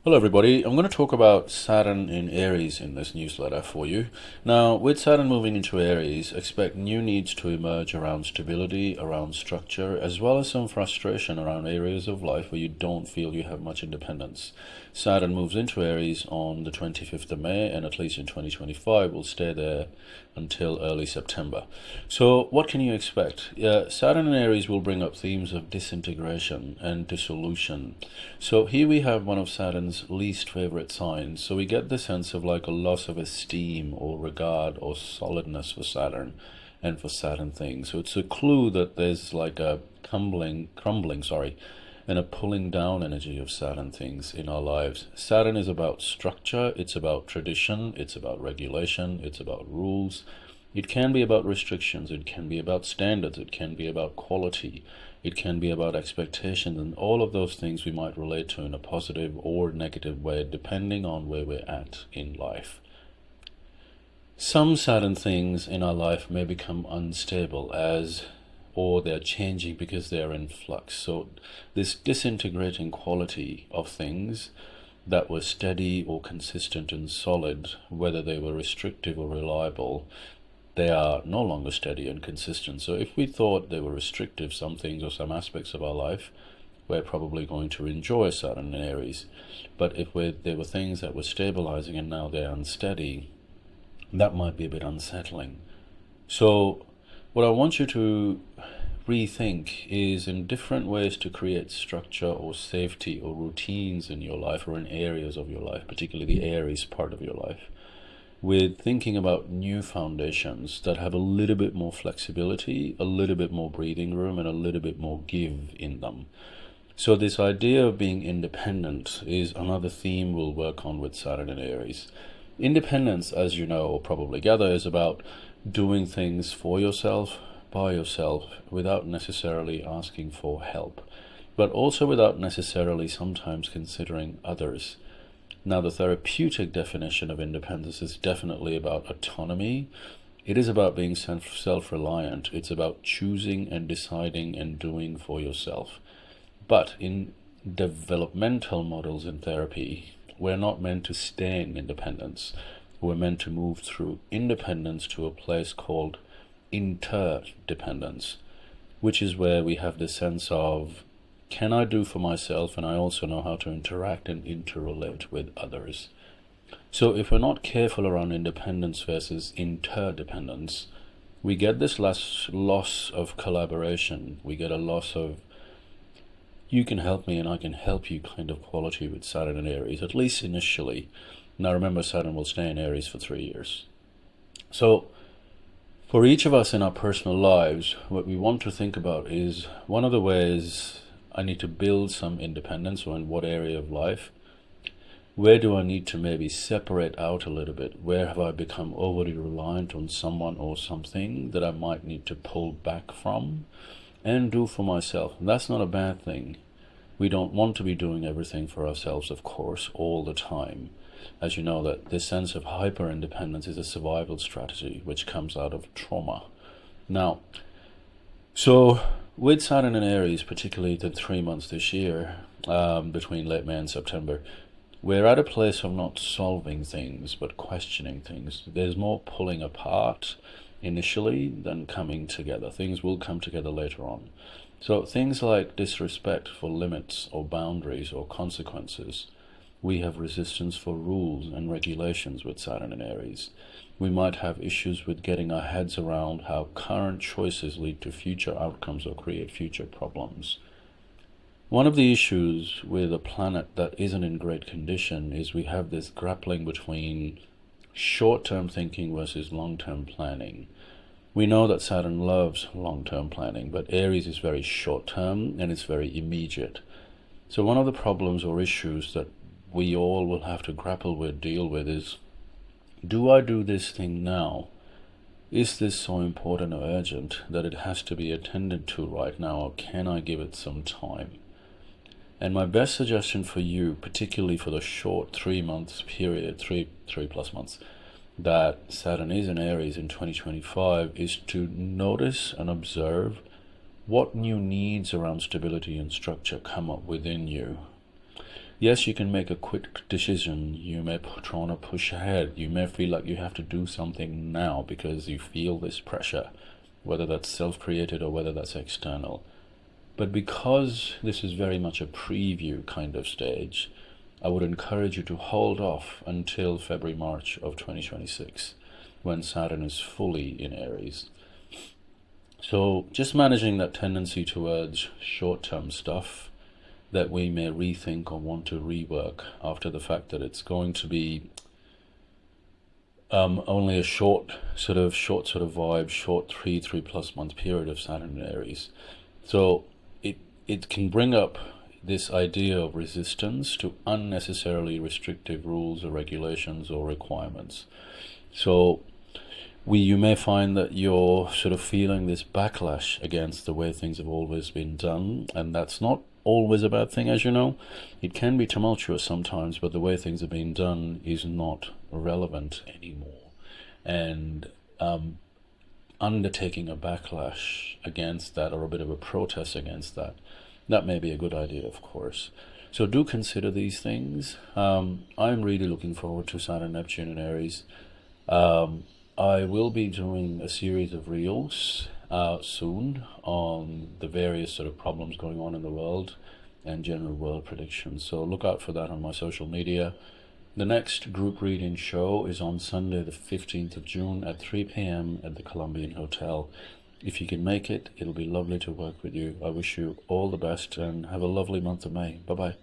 Hello, everybody. I'm going to talk about Saturn in Aries in this newsletter for you. Now, with Saturn moving into Aries, expect new needs to emerge around stability, around structure, as well as some frustration around areas of life where you don't feel you have much independence. Saturn moves into Aries on the 25th of May, and at least in 2025 will stay there until early September. So, what can you expect? Saturn in Aries will bring up themes of disintegration and dissolution. So, here we have one of Saturn's least favorite signs. So, we get the sense of like a loss of esteem or regard or solidness for Saturn and for Saturn things. So, it's a clue that there's like a crumbling, and a pulling down energy of Saturn things in our lives. Saturn is about structure, it's about tradition, it's about regulation, it's about rules. It can be about restrictions, it can be about standards, it can be about quality, it can be about expectations, and all of those things we might relate to in a positive or negative way depending on where we're at in life. Some Saturn things in our life may become unstable or they're changing because they're in flux. So this disintegrating quality of things that were steady or consistent and solid, whether they were restrictive or reliable, they are no longer steady and consistent. So if we thought they were restrictive, some things or some aspects of our life, we're probably going to enjoy Saturn in Aries. But if there were things that were stabilizing and now they're unsteady, that might be a bit unsettling. So what I want you to rethink is in different ways to create structure or safety or routines in your life or in areas of your life, particularly the Aries part of your life, with thinking about new foundations that have a little bit more flexibility, a little bit more breathing room, and a little bit more give in them. So this idea of being independent is another theme we'll work on with Saturn and Aries. Independence, as you know or probably gather, is about doing things for yourself, by yourself, without necessarily asking for help, but also without necessarily sometimes considering others. Now, the therapeutic definition of independence is definitely about autonomy. It is about being self-reliant. It's about choosing and deciding and doing for yourself. But in developmental models in therapy, we're not meant to stay in independence. We're meant to move through independence to a place called interdependence, which is where we have the sense of, can I do for myself, and I also know how to interact and interrelate with others. So if we're not careful around independence versus interdependence, we get this loss of collaboration. We get a loss of you can help me and I can help you kind of quality with Saturn and Aries, at least initially. Now remember, Saturn will stay in Aries for 3 years. So for each of us in our personal lives, what we want to think about is one of the ways I need to build some independence, or in what area of life. Where do I need to maybe separate out a little bit? Where have I become overly reliant on someone or something that I might need to pull back from and do for myself? And that's not a bad thing. We don't want to be doing everything for ourselves, of course, all the time. As you know, that this sense of hyper-independence is a survival strategy which comes out of trauma. Now, so with Saturn and Aries, particularly the 3 months this year, between late May and September, we're at a place of not solving things, but questioning things. There's more pulling apart initially than coming together. Things will come together later on. So things like disrespect for limits or boundaries or consequences. We have resistance for rules and regulations with Saturn and Aries. We might have issues with getting our heads around how current choices lead to future outcomes or create future problems. One of the issues with a planet that isn't in great condition is we have this grappling between short-term thinking versus long-term planning. We know that Saturn loves long-term planning, but Aries is very short-term and it's very immediate. So one of the problems or issues that we all will have to grapple with, deal with, is, do I do this thing now? Is this so important or urgent that it has to be attended to right now, or can I give it some time? And my best suggestion for you, particularly for the short 3 months period, three plus months, that Saturn is in Aries in 2025, is to notice and observe what new needs around stability and structure come up within you. Yes, you can make a quick decision. You may try to push ahead. You may feel like you have to do something now because you feel this pressure, whether that's self-created or whether that's external. But because this is very much a preview kind of stage, I would encourage you to hold off until February, March of 2026, when Saturn is fully in Aries. So just managing that tendency towards short-term stuff that we may rethink or want to rework after the fact that it's going to be only a short sort of vibe, short three plus month period of Saturn in Aries. So it can bring up this idea of resistance to unnecessarily restrictive rules or regulations or requirements. So you may find that you're sort of feeling this backlash against the way things have always been done, and that's not always a bad thing, as you know. It can be tumultuous sometimes, but the way things have been done is not relevant anymore. And undertaking a backlash against that, or a bit of a protest against that, that may be a good idea, of course. So do consider these things. I'm really looking forward to Saturn, Neptune, and Aries. I will be doing a series of reels soon on the various sort of problems going on in the world and general world predictions. So look out for that on my social media. The next group reading show is on Sunday the 15th of June at 3 p.m. at the Columbian Hotel. If you can make it, it'll be lovely to work with you. I wish you all the best and have a lovely month of May. Bye-bye.